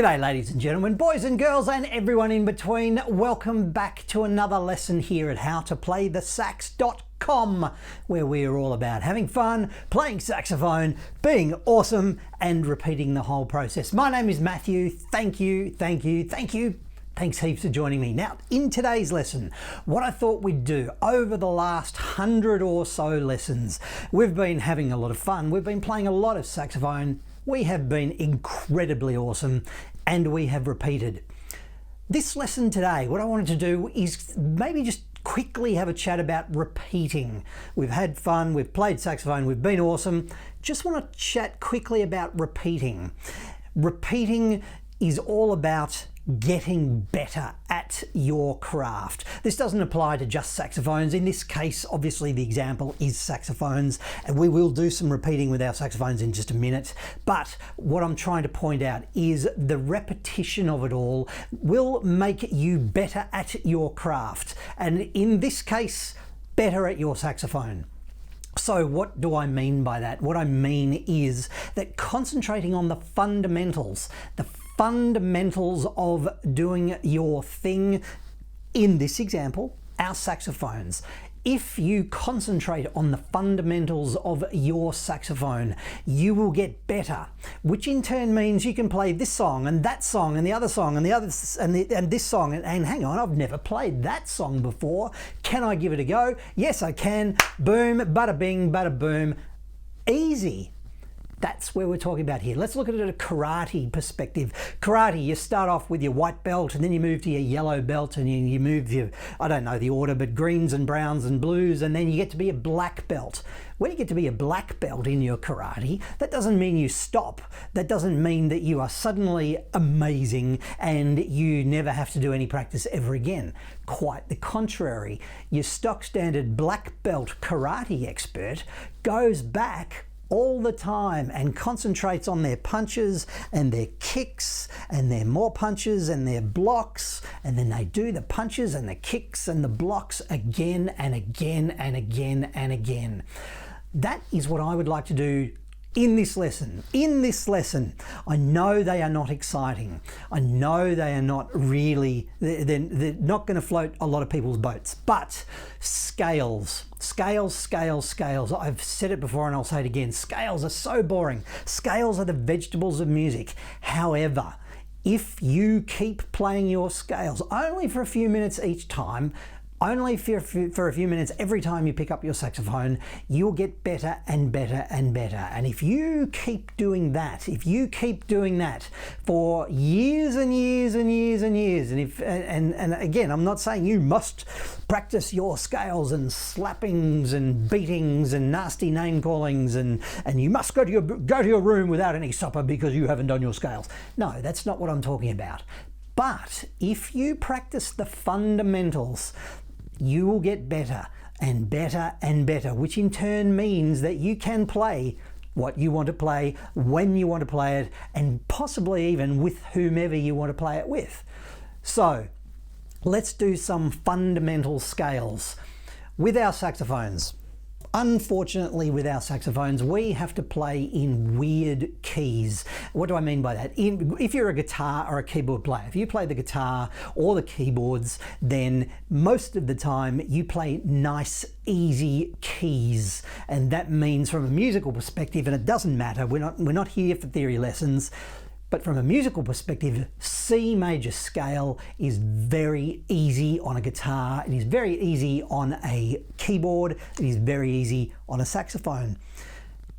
G'day ladies and gentlemen, boys and girls and everyone in between. Welcome back to another lesson here at howtoplaythesax.com, where we are all about having fun, playing saxophone, being awesome and repeating the whole process. My name is Matthew. Thank you. Thanks heaps for joining me. Now, in today's lesson, what I thought we'd do over the last 100 or so lessons, we've been having a lot of fun. We've been playing a lot of saxophone. We have been incredibly awesome and we have repeated. This lesson today, what I wanted to do is maybe just quickly have a chat about repeating. We've had fun, we've played saxophone, we've been awesome. Just want to chat quickly about repeating. Repeating is all about getting better at your craft. This doesn't apply to just saxophones. In this case, obviously the example is saxophones, and we will do some repeating with our saxophones in just a minute. But what I'm trying to point out is the repetition of it all will make you better at your craft. And in this case, better at your saxophone. So what do I mean by that? What I mean is that concentrating on the fundamentals of doing your thing, in this example, our saxophones. If you concentrate on the fundamentals of your saxophone, you will get better, which in turn means you can play this song and that song and the other song and the other and this song and hang on, I've never played that song before. Can I give it a go? Yes, I can. Boom, bada bing, bada boom. Easy. That's where we're talking about here. Let's look at it at a karate perspective. Karate, you start off with your white belt and then you move to your yellow belt and you move your, I don't know the order, but greens and browns and blues, and then you get to be a black belt. When you get to be a black belt in your karate, that doesn't mean you stop. That doesn't mean that you are suddenly amazing and you never have to do any practice ever again. Quite the contrary. Your stock standard black belt karate expert goes back all the time and concentrates on their punches and their kicks and their more punches and their blocks, and then they do the punches and the kicks and the blocks again and again and again and again. That is what I would like to do in this lesson. In this lesson, I know they are not exciting. I know they are not really, they're not going to float a lot of people's boats, but scales. I've said it before and I'll say it again. Scales are so boring. Scales are the vegetables of music. However, if you keep playing your scales only for a few minutes each time, only for a few minutes every time you pick up your saxophone, you'll get better and better and better. And if you keep doing that, for years and years and years and years, and again, I'm not saying you must practice your scales and slappings and beatings and nasty name callings and you must go to your room without any supper because you haven't done your scales. No, that's not what I'm talking about. But if you practice the fundamentals, you will get better and better and better, which in turn means that you can play what you want to play, when you want to play it, and possibly even with whomever you want to play it with. So let's do some fundamental scales with our saxophones. Unfortunately, with our saxophones, we have to play in weird keys. What do I mean by that? If you're a guitar or a keyboard player, if you play the guitar or the keyboards, then most of the time you play nice, easy keys. And that means from a musical perspective, and it doesn't matter, we're not here for theory lessons, but from a musical perspective, C major scale is very easy on a guitar. It is very easy on a keyboard. It is very easy on a saxophone.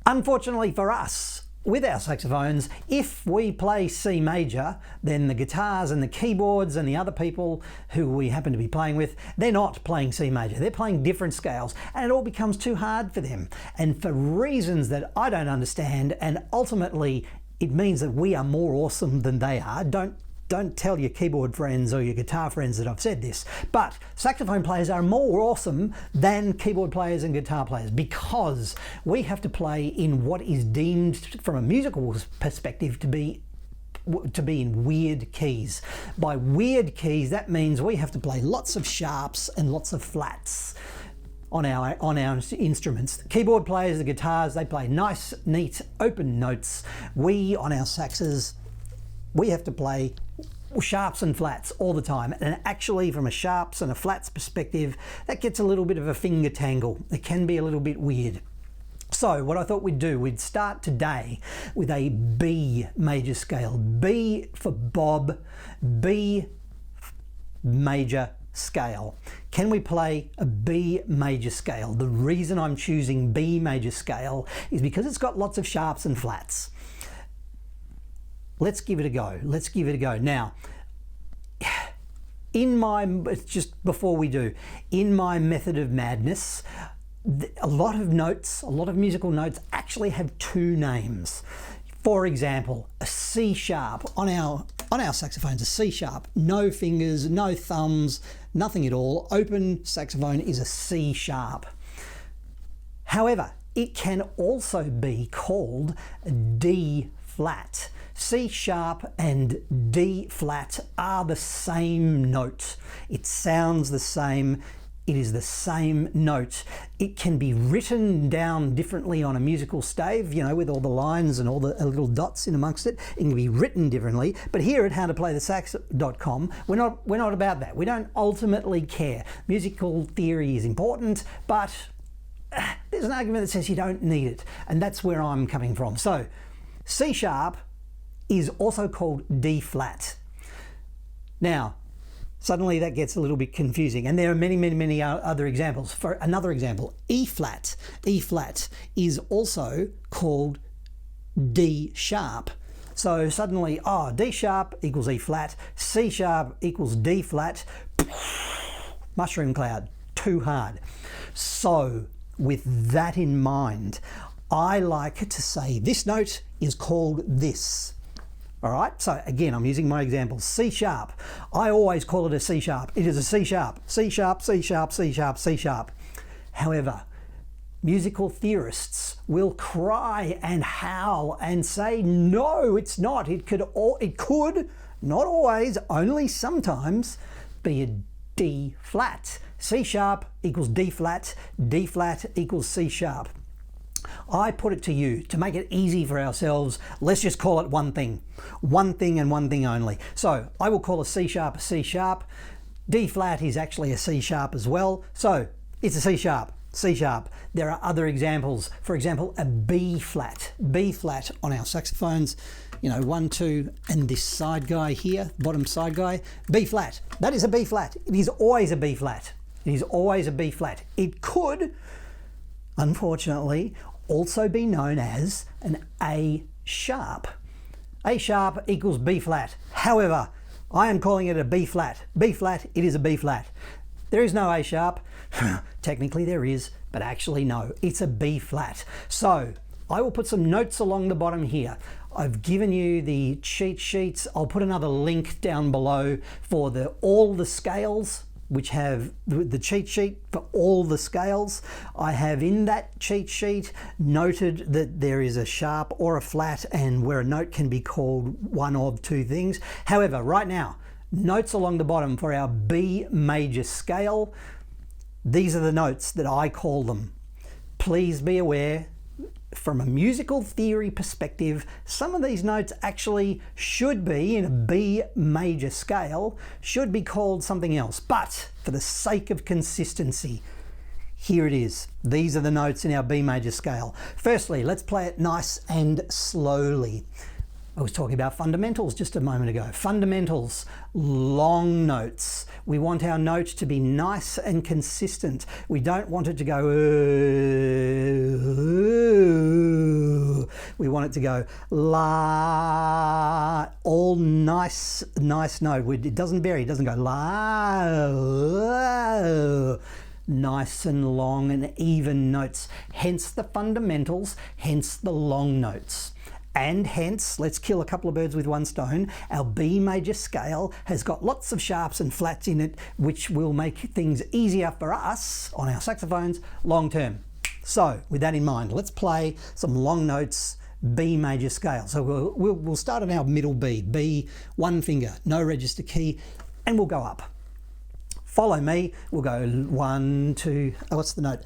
Unfortunately for us, with our saxophones, if we play C major, then the guitars and the keyboards and the other people who we happen to be playing with, they're not playing C major. They're playing different scales, and it all becomes too hard for them. And for reasons that I don't understand, and ultimately it means that we are more awesome than they are. Don't tell your keyboard friends or your guitar friends that I've said this, but saxophone players are more awesome than keyboard players and guitar players because we have to play in what is deemed from a musical perspective to be in weird keys. By weird keys, that means we have to play lots of sharps and lots of flats on our instruments. The keyboard players, the guitars, they play nice, neat, open notes. We, on our saxes, we have to play sharps and flats all the time, and actually from a sharps and a flats perspective, that gets a little bit of a finger tangle. It can be a little bit weird. So what I thought we'd do, we'd start today with a B major scale. B for Bob, B major scale. Can we play a B major scale? The reason I'm choosing B major scale is because it's got lots of sharps and flats. Let's give it a go. Let's give it a go. Now, just before we do, in my method of madness, a lot of musical notes actually have two names. For example, a C sharp on our saxophones, a C sharp, no fingers, no thumbs, nothing at all. Open saxophone is a C sharp. However, it can also be called a D flat. C sharp and D flat are the same note. It sounds the same. It is the same note. It can be written down differently on a musical stave, you know, with all the lines and all the little dots in amongst it. It can be written differently. But here at howtoplaythesax.com, we're not about that. We don't ultimately care. Musical theory is important, but there's an argument that says you don't need it. And that's where I'm coming from. So C sharp is also called D flat. Now, suddenly that gets a little bit confusing, and there are many other examples. For another example, E flat. E flat is also called D sharp. So suddenly, D sharp equals E flat, C sharp equals D flat. Mushroom cloud, too hard. So with that in mind, I like to say this note is called this. All right, so again, I'm using my example, C sharp. I always call it a C sharp. It is a C sharp, C sharp, C sharp, C sharp, C sharp. However, musical theorists will cry and howl and say, no, it's not. It could, not always, only sometimes, be a D flat. C sharp equals D flat equals C sharp. I put it to you, to make it easy for ourselves, let's just call it one thing and one thing only. So I will call a C sharp a C sharp. D flat is actually a C sharp as well. So it's a C sharp, C sharp. There are other examples. For example, a B flat on our saxophones, you know, 1, 2, and this side guy here, bottom side guy, B flat. That is a B flat. It is always a B flat. It is always a B flat. It could, unfortunately, also be known as an A sharp. A sharp equals B flat. However, I am calling it a B flat. B flat, it is a B flat. There is no A sharp. Technically there is, but actually no, it's a B flat. So I will put some notes along the bottom here. I've given you the cheat sheets. I'll put another link down below for all the scales, which have the cheat sheet for all the scales. I have in that cheat sheet noted that there is a sharp or a flat, and where a note can be called one of two things. However, right now, notes along the bottom for our B major scale. These are the notes that I call them. Please be aware, from a musical theory perspective, some of these notes actually should be, in a B major scale, should be called something else. But for the sake of consistency, here it is. These are the notes in our B major scale. Firstly, let's play it nice and slowly. I was talking about fundamentals just a moment ago. Fundamentals, long notes. We want our note to be nice and consistent. We don't want it to go, we want it to go la, all nice note. It doesn't vary, it doesn't go la. Nice and long and even notes. Hence the fundamentals, hence the long notes. And hence, let's kill a couple of birds with one stone, our B major scale has got lots of sharps and flats in it, which will make things easier for us on our saxophones long term. So with that in mind, let's play some long notes, B major scale. So we'll start on our middle B, B, one finger, no register key, and we'll go up. Follow me, we'll go 1, 2, what's the note?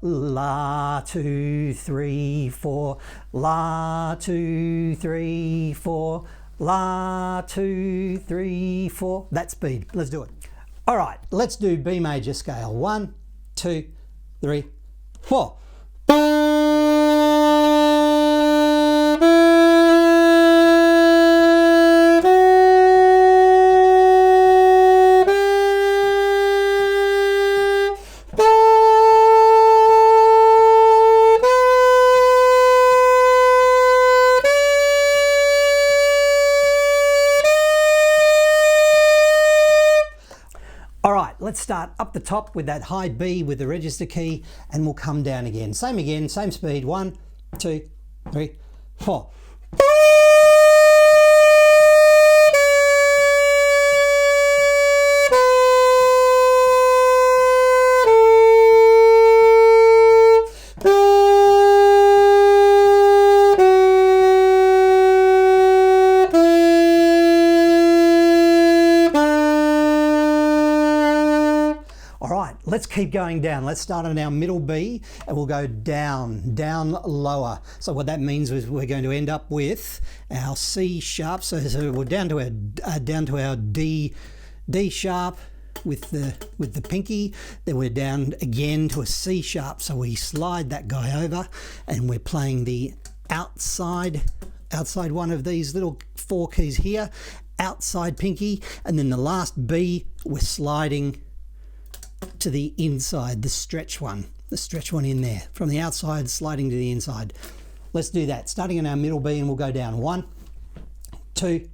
La, 2, 3, 4, la, 2, 3, 4, La, 2, 3, 4. That speed. Let's do it. All right, let's do B major scale. 1, 2, 3, 4. All right, let's start up the top with that high B with the register key, and we'll come down again. Same speed. 1, 2, 3, 4. Let's keep going down. Let's start on our middle B and we'll go down, down lower. So what that means is we're going to end up with our C sharp. So we're down to our D sharp with the pinky. Then we're down again to a C sharp. So we slide that guy over and we're playing the outside one of these little 4 keys here, outside pinky, and then the last B we're sliding to the inside, the stretch one in there, from the outside sliding to the inside. Let's do that, starting in our middle B, and we'll go down 1, 2,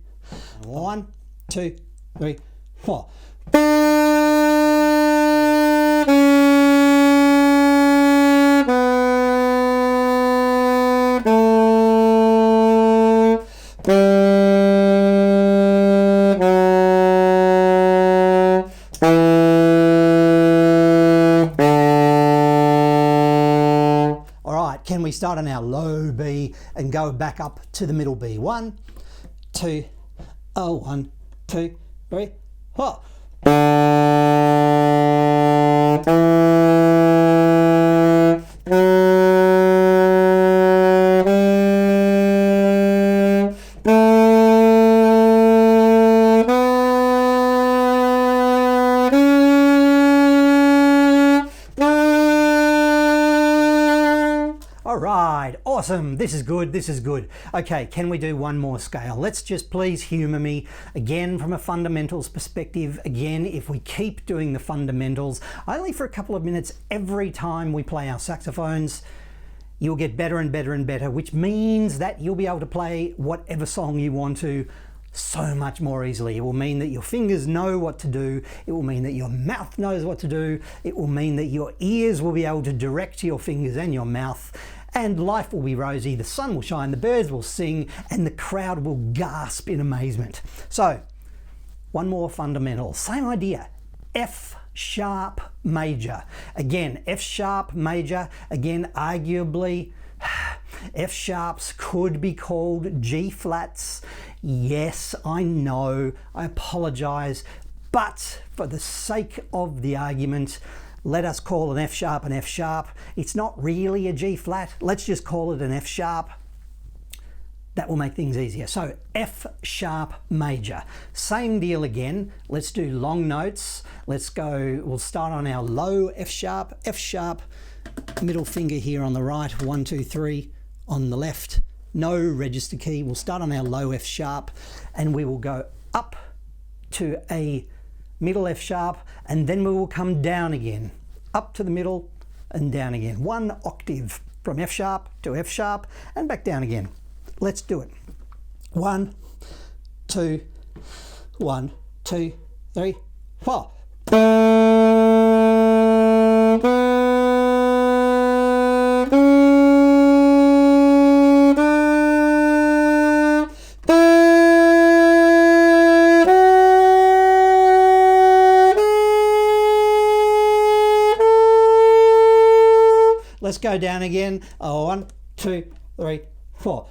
1, 2, 3, 4. Can we start on our low B and go back up to the middle B? 1, 2, 1, 2, 3, 4. Awesome, this is good. Okay, can we do one more scale? Let's just please humour me again from a fundamentals perspective. Again, if we keep doing the fundamentals only for a couple of minutes every time we play our saxophones, you'll get better and better and better, which means that you'll be able to play whatever song you want to so much more easily. It will mean that your fingers know what to do. It will mean that your mouth knows what to do. It will mean that your ears will be able to direct your fingers and your mouth. And life will be rosy, the sun will shine, the birds will sing, and the crowd will gasp in amazement. So, one more fundamental, same idea, F sharp major. Again, F sharp major, again, arguably, F sharps could be called G flats. Yes, I know, I apologize, but for the sake of the argument, let us call an F sharp an F sharp. It's not really a G flat. Let's just call it an F sharp. That will make things easier. So F sharp major. Same deal again. Let's do long notes. Let's go, we'll start on our low F sharp, middle finger here on the right, 1, 2, 3 on the left. No register key. We'll start on our low F sharp and we will go up to a middle F sharp, and then we will come down again, up to the middle and down again. 1 octave from F sharp to F sharp and back down again. Let's do it. 1, 2, 1, 2, 3, 4. Let's go down again. 1, 2, 3, 4.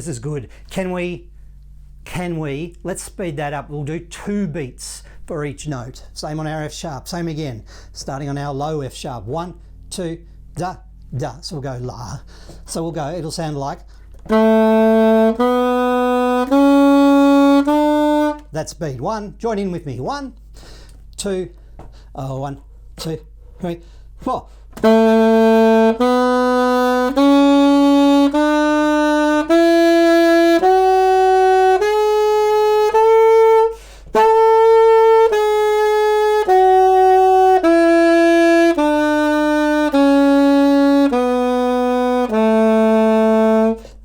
This is good. Can we, let's speed that up. We'll do 2 beats for each note. Same on our F sharp, same again. Starting on our low F sharp. 1, 2, da, da. So we'll go la. So we'll go, it'll sound like. That's beat 1. Join in with me. 1, 2, 1, 2, 3, 4.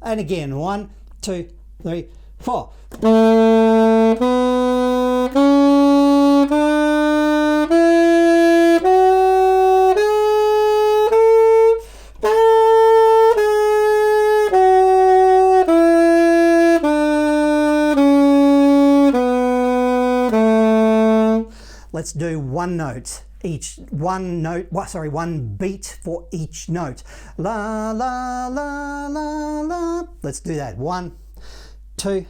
And again, 1, 2, 3, 4. Let's do one beat for each note. La, la, la, la, la. Let's do that. 1, 2,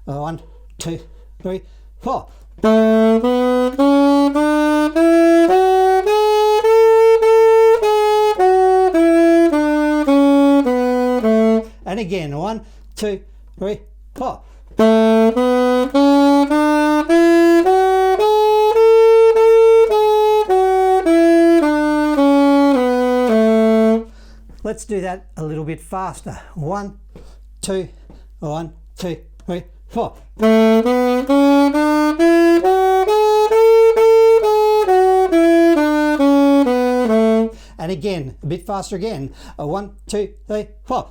1, 2, 3, 4. And again, 1, 2, 3, 4. Let's do that a little bit faster. 1, 2, 1, 2, 3, 4. And again, a bit faster again. 1, 2, 3, 4.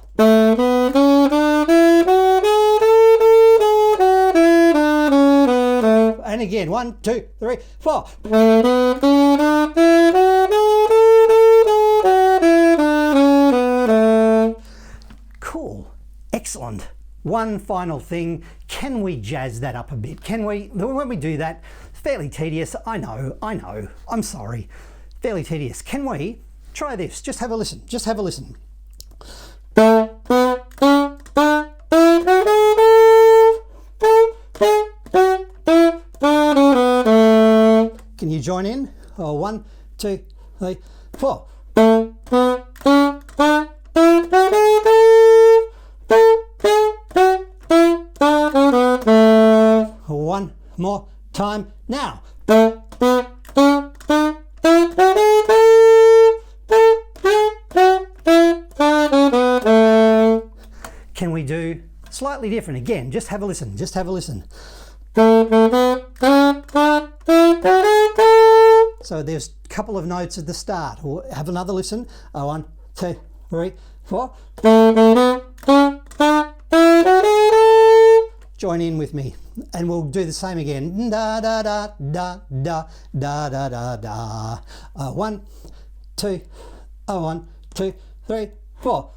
And again, 1, 2, 3, 4. Cool. Excellent. One final thing, can we jazz that up a bit? Can we, when we do that, fairly tedious, I know, I'm sorry, fairly tedious. Can we try this? Just have a listen, just have a listen. Can you join in? 1, 2, 3, 4. One more time now. Can we do slightly different again? Just have a listen, just have a listen. So there's a couple of notes at the start. We'll have another listen. 1, 2, 3, 4. Join in with me, and we'll do the same again. Da da da da da da da da da. 1, 2, 1, 2, 3, 4.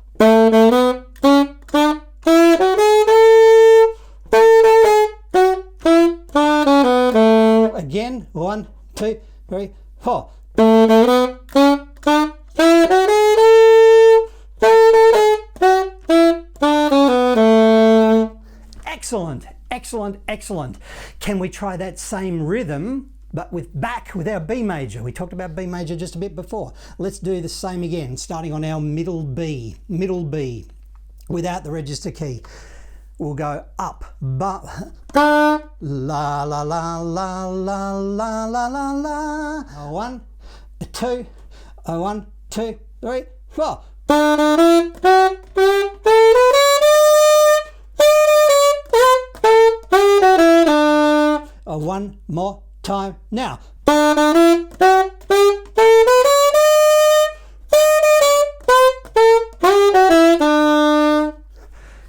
Again, 1, 2, 3, 4. Excellent, excellent, excellent. Can we try that same rhythm, but with our B major? We talked about B major just a bit before. Let's do the same again, starting on our middle B, without the register key. We'll go up, ba, la, la, la, la, la, la, la, la, la. 1, 2, 1, 2, 3, 4. One more time now.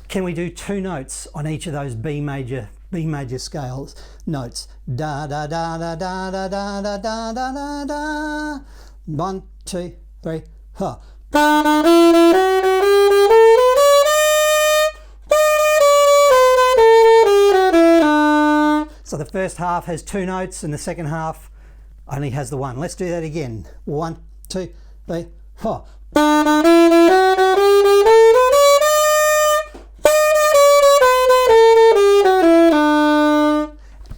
Can we do 2 notes on each of those B major scales notes? Da da da da da da da da da da da da. 1, 2, 3, 4. So the first half has 2 notes and the second half only has the 1. Let's do that again. 1, 2, 3, 4.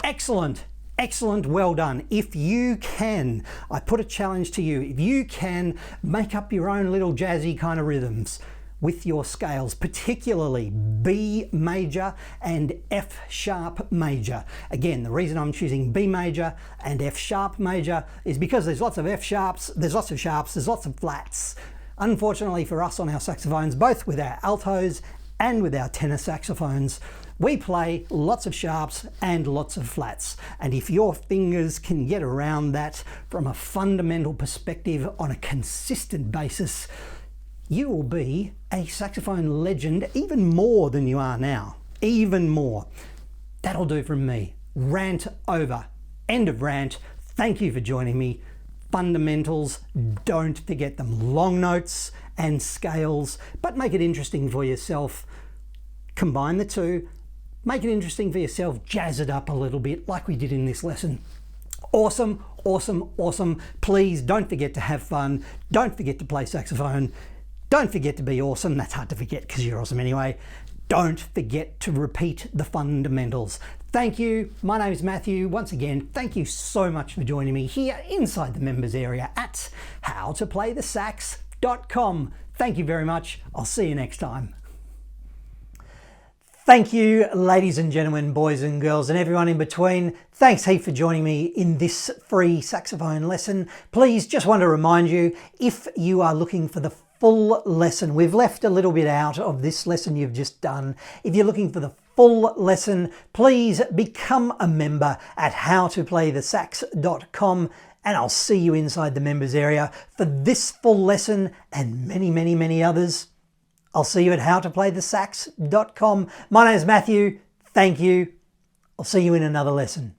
Excellent. Excellent, well done. If you can, I put a challenge to you, if you can make up your own little jazzy kind of rhythms with your scales, particularly B major and F sharp major. Again, the reason I'm choosing B major and F sharp major is because there's lots of F sharps, there's lots of sharps, there's lots of flats. Unfortunately for us on our saxophones, both with our altos and with our tenor saxophones, we play lots of sharps and lots of flats. And if your fingers can get around that from a fundamental perspective on a consistent basis, you will be a saxophone legend even more than you are now. Even more. That'll do from me. Rant over. End of rant. Thank you for joining me. Fundamentals, don't forget them. Long notes and scales, but make it interesting for yourself. Combine the two. Make it interesting for yourself, jazz it up a little bit like we did in this lesson. Awesome, awesome, awesome. Please don't forget to have fun. Don't forget to play saxophone. Don't forget to be awesome. That's hard to forget because you're awesome anyway. Don't forget to repeat the fundamentals. Thank you. My name is Matthew. Once again, thank you so much for joining me here inside the members area at howtoplaythesax.com. Thank you very much. I'll see you next time. Thank you, ladies and gentlemen, boys and girls, and everyone in between. Thanks heap for joining me in this free saxophone lesson. Please, just want to remind you, if you are looking for the full lesson, we've left a little bit out of this lesson you've just done. If you're looking for the full lesson, please become a member at howtoplaythesax.com, and I'll see you inside the members area for this full lesson and many, many, many others. I'll see you at howtoplaythesax.com. My name is Matthew. Thank you. I'll see you in another lesson.